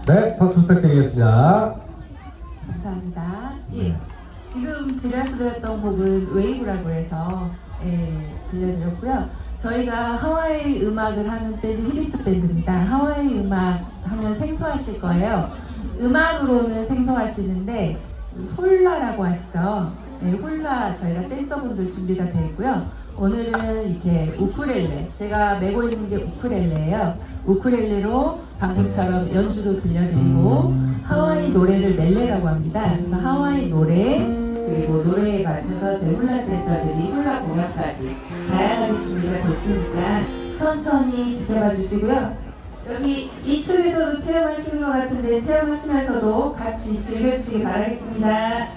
네, 박수 부탁드리겠습니다. 감사합니다. 예, 지금 들려드렸던 곡은 웨이브라고 해서 들려드렸고요. 저희가 하와이 음악을 하는 밴드 히비스 밴드입니다. 하와이 음악 하면 생소하실 거예요. 음악으로는 생소하시는데 훌라라고 하시죠. 훌라 저희가 댄서분들 준비가 되어 있고요. 오늘은 이렇게 우쿨렐레, 제가 메고 있는 게 우쿨렐레예요. 우쿨렐레로 방금처럼 연주도 들려드리고 하와이 노래를 멜레라고 합니다. 그래서 하와이 노래 그리고 노래에 맞춰서 제 훌라 댄서들이 훌라 공연까지 다양하게 준비가 됐으니까 천천히 지켜봐 주시고요. 여기 이쪽에서도 체험하시는 것 같은데 체험하시면서도 같이 즐겨주시기 바라겠습니다.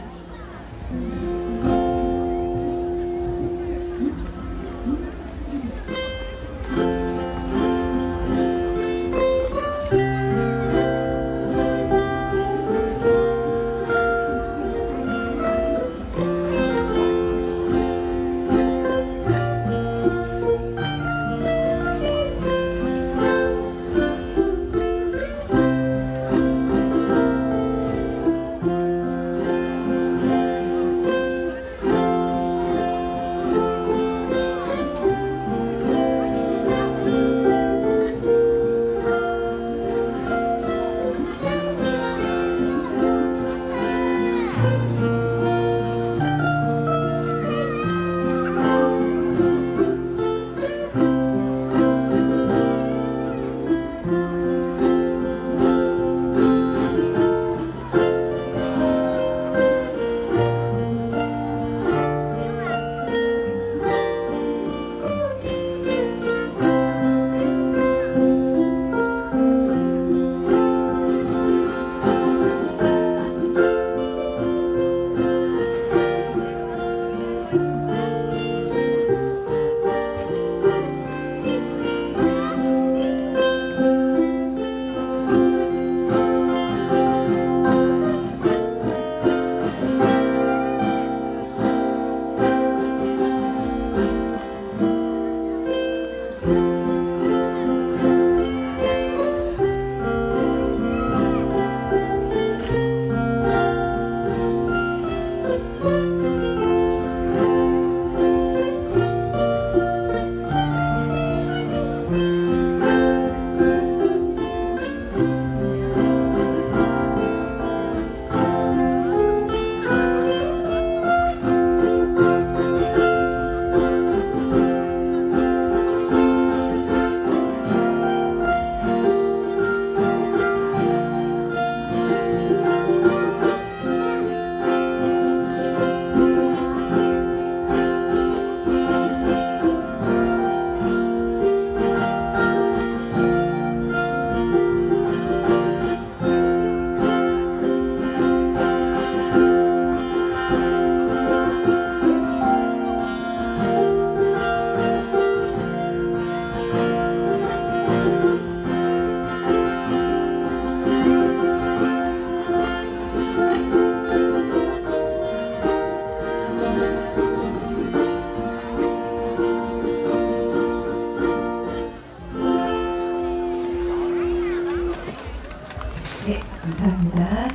네, 감사합니다.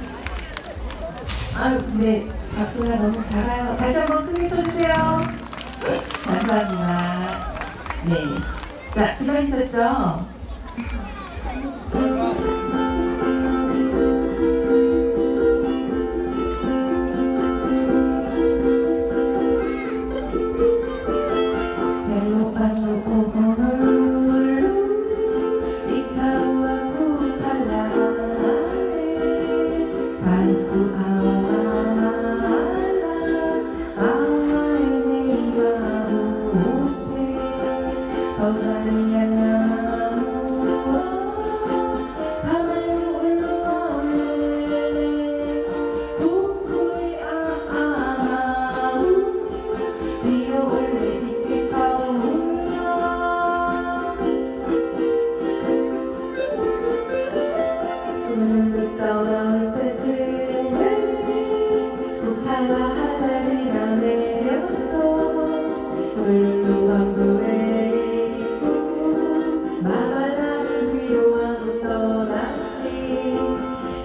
아유, 근데 박수가 너무 작아요. 다시 한번 크게 쳐주세요. 감사합니다. 네. 자, 기다리셨죠? Oh,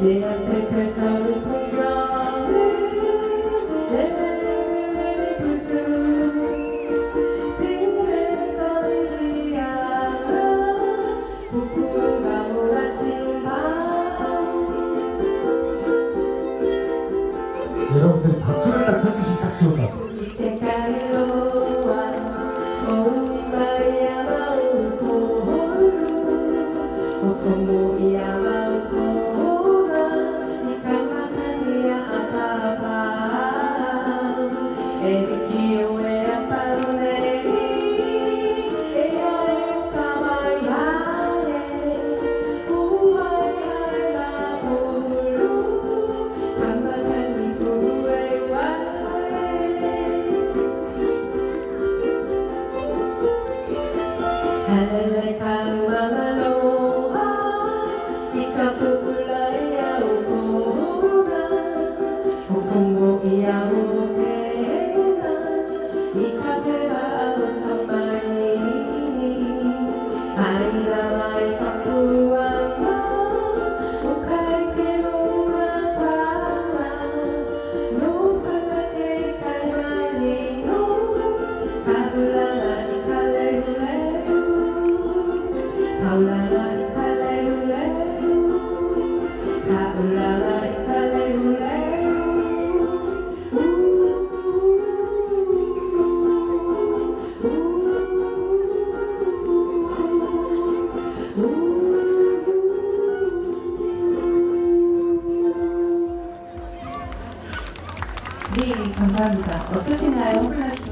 내 앞에 펼쳐진 풍경을 내 불수 등에 꺼지지 않아 폭풍과 몰아친 밤 여러분들 박수를 딱 쳐주시면 딱 좋을 것 같아요. Como ia maupona, ikamatkan dia apa-apa. Elikio e apaneri, e ai kawaihare, uwaiare na pulu, kamatkan ibu e-wai. Halele karumanalo. Como ia o pena, e cadera o tamanho, ainda mais papuama, o caiqueiro na palma, no canate caimalinho, cabulana e caleleu, paulana e caleleu, cabulana e caleleu. 네, 감사합니다. 어떠신가요, 홀라주?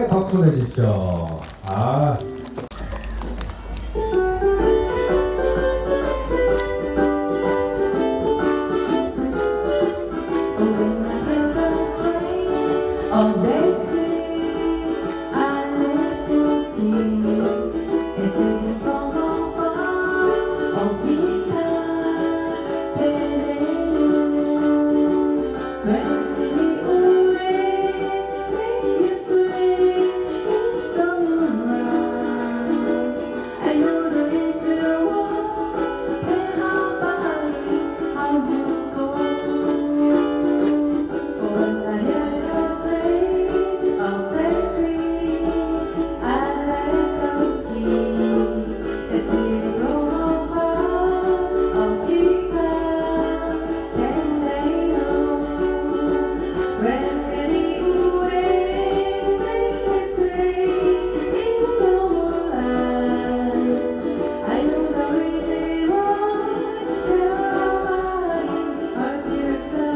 네, 박수 내주십시오. 아. On that street, I let the key. It's waiting from afar. Oh, because when we make it sweet in the moonlight. I know the reason why. And how body, how you so. When I hear your face of blessing, I let go key. It's the grown heart of people, then they know. When many away places say in the moonlight, I know the reason why everybody hurts you so.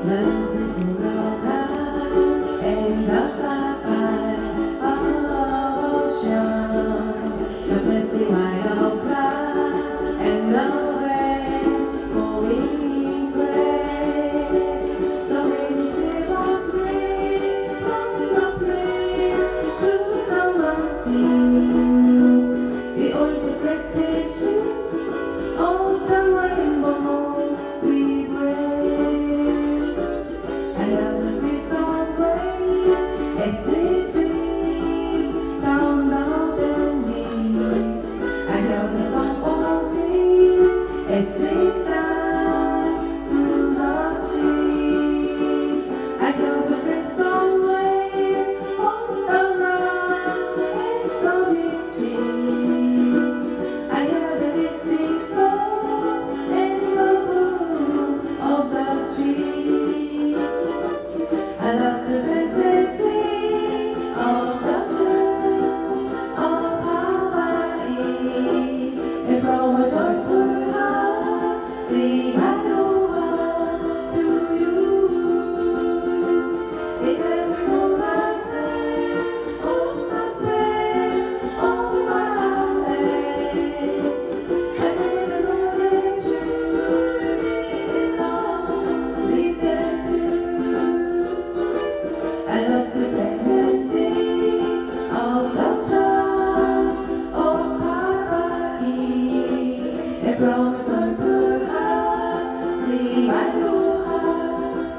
Love is in the night and the sapphire of ocean, the blessed white of God and the rain flowing grace. The rain shiver green from the plain to the mountain. The old repetition of the rainbow we break. I love the sweet song rain as it sweet down the valley. I love the song of wind as it sighs through the trees. I love the crystal wave on the rock and the beaches. I hear the listening song and the bloom of the tree. I love the dancing of the sun of Hawaii, and from a joyful heart sing aloha to you. In every moment of the spring of my life, I never know that you belong. Listen to. I love the dancing of the stars of Hawaii, and from a joyful heart sing aloha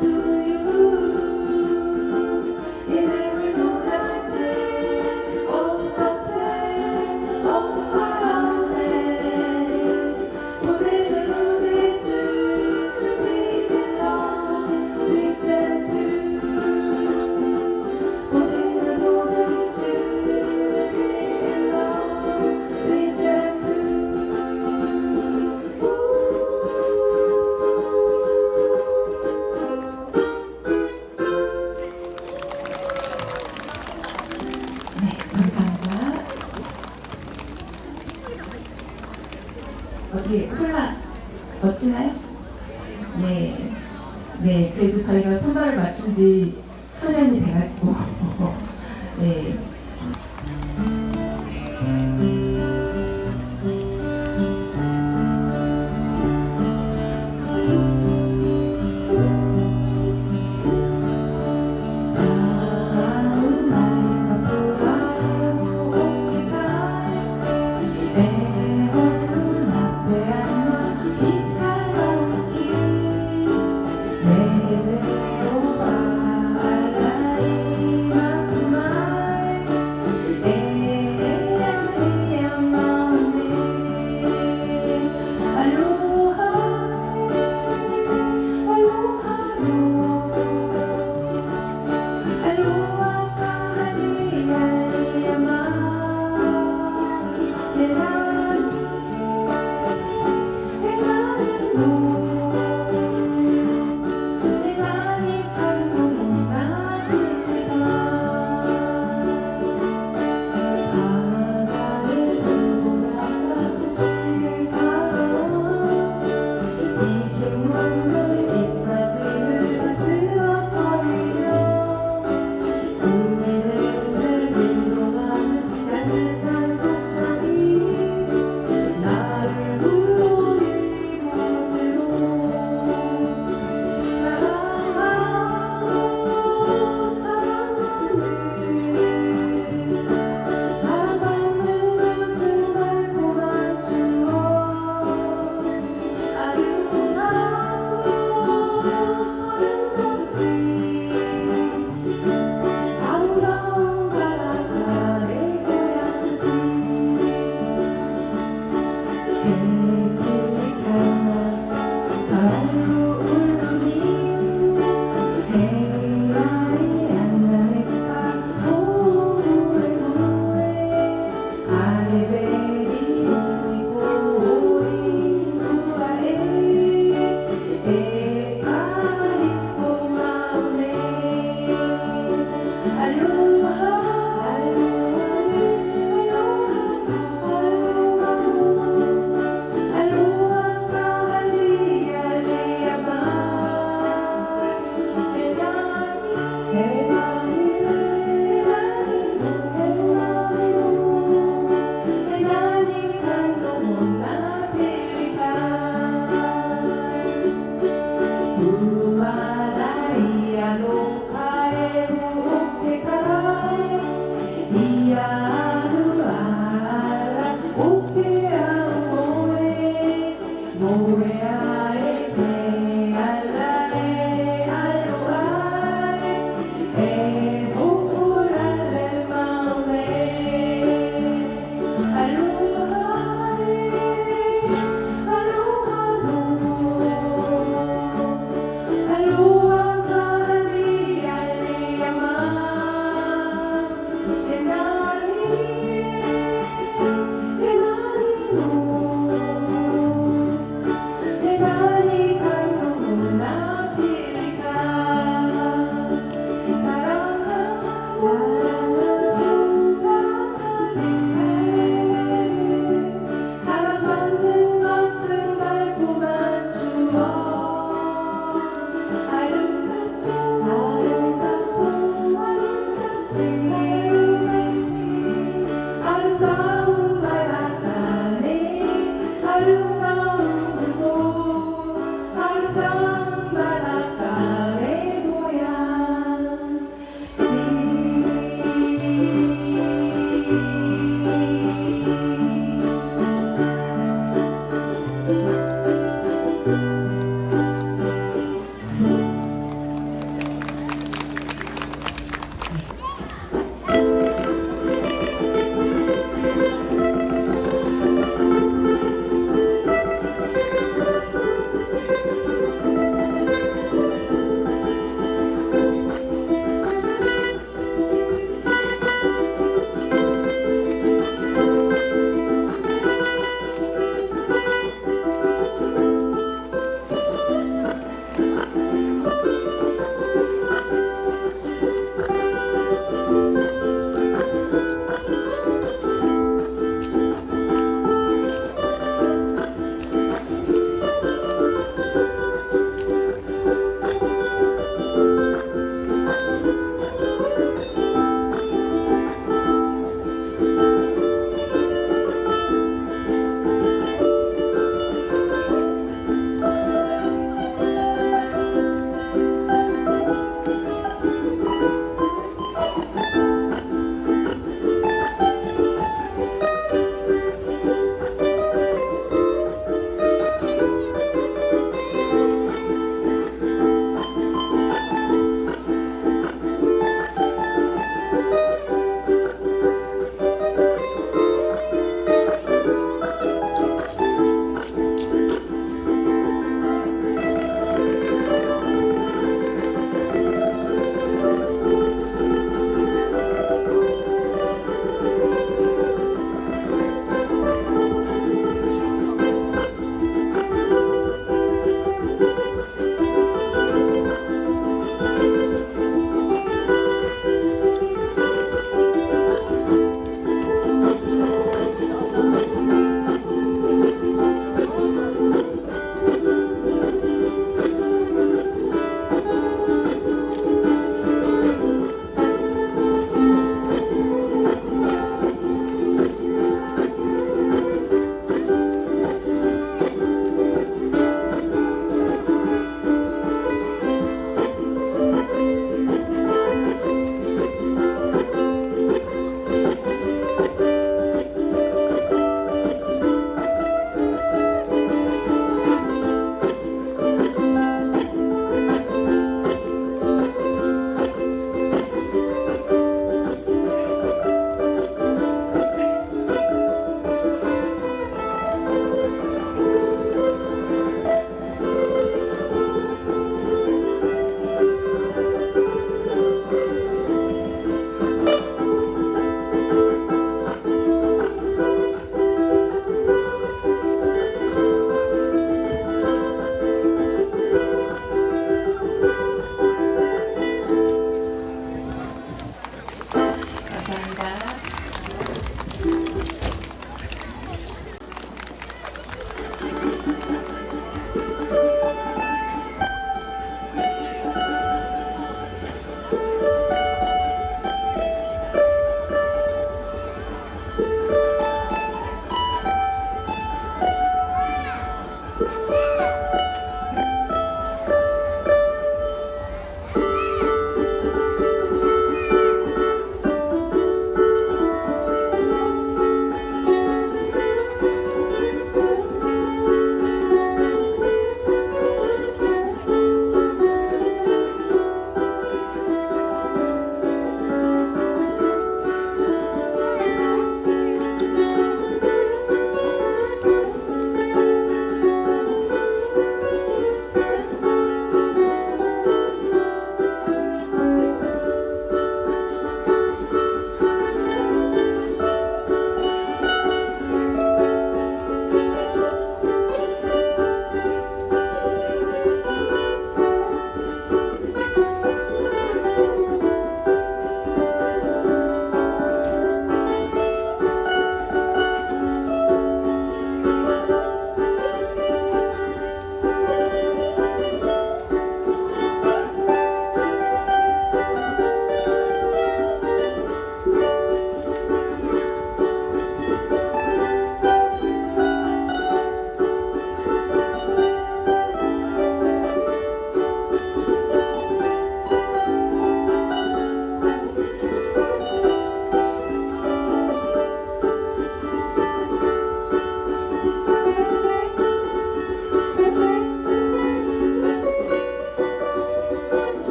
to you. In every moment of the spring of my life, whatever that you belong, listen to. 감사합니다. 어떻게 콜라 멋지나요? 네. 네, 그래도 저희가 손발을 맞춘 지 수년이 돼가지고. 네. 내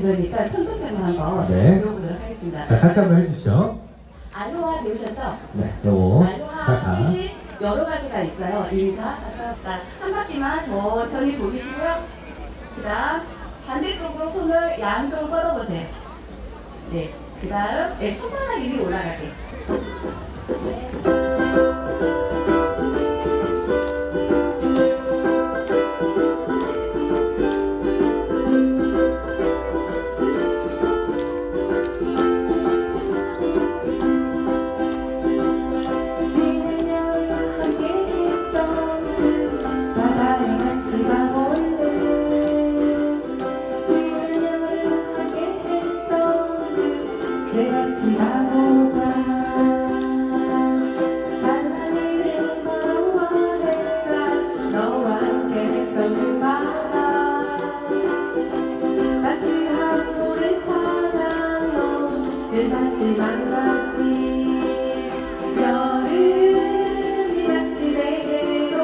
그러니까 손동작만 한번 네. 배워보도록 하겠습니다. 자, 같이 한번 해주시죠. 알로하 배우셨죠? 네, 요거. 알로하 자, 뜻이 여러 가지가 있어요. 인사, 가깝다. 한 바퀴만 천천히 돌리시고요. 그 다음 반대쪽으로 손을 양쪽으로 뻗어보세요. 네. 그 다음 손바닥 위로 올라가게. 같이 가보자. 사랑을 너와 햇살 너와 함께 했던 그 바다 따스한 모래사장 너를 다시 만났지. 여름이 다시 내게로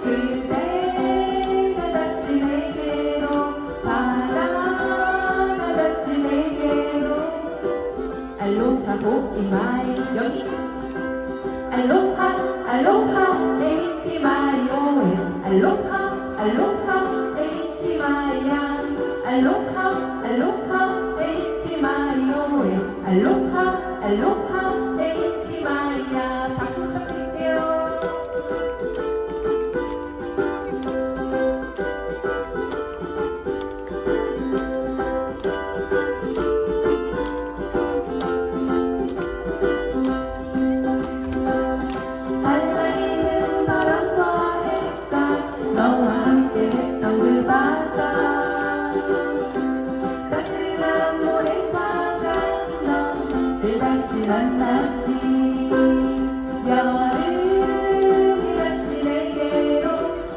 그대가 다시 내게로 바다가 다시 내게로 알로하 호이마이 여기 알로하 알로하 에이키마이오에 알로하 알로하 에이키마이야 알로하 알로하 에이키마이오에 알로하 알로하 에이키마이야 박수 부탁드릴게요. 달라있는 바람과 햇살 너와 함께 했던 그 바다 따스한 모래사장 너를 다시 만났지. 여름이 다시 내게로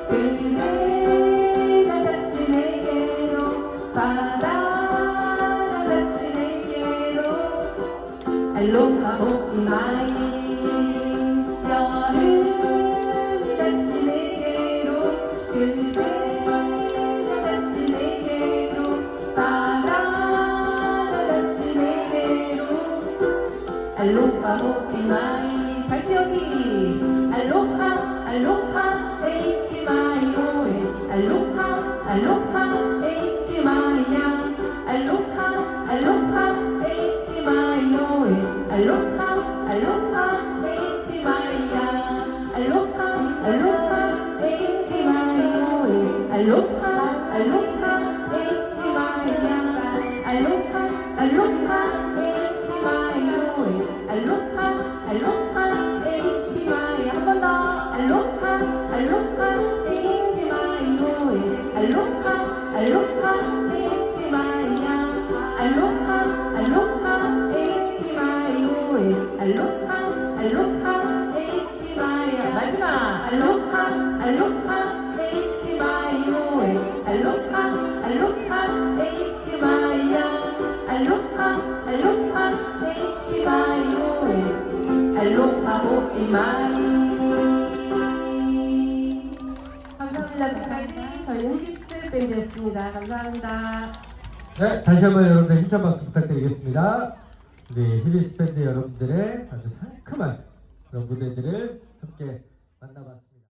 그대가 다시 내게로 바다가 다시 내게로 알로하 호이마이 여름이 다시 내게로 그대가 다시 내게로 바다가 다시 내게로 알로하 호이마이 다시 여기 알로하 알로하 에이키마이오에 알로하 알로하 에이키마이야 알로하 알로하 에이키마이오에 알로하 알로하 에이키마이야 알로하 알로하 에이키마이오에 알로하 알로하 에이키마이야 알로하 알로하 에이키마이오에 알로하 알로하 에이키마이야 한 번 더 알로하 알로하 에이키마이오에 알로하 알로하 에이키마이야 알로하 알로하 에이키마이오에 알로하 알로하 에이키마이야 마지막 알로하 알로하 에이키마이오에 알로하 알로하 에이키마이야 알로하 알로하 에이키마이오에 알로하 호이마이. 감사합니다. 지금까지 저희 힐리스 밴드였습니다. 감사합니다. 네, 다시 한번 여러분들 힘찬 박수 부탁드리겠습니다. 우리 히비스 밴드 여러분들의 아주 상큼한 그런 무대들을 함께 만나봤습니다.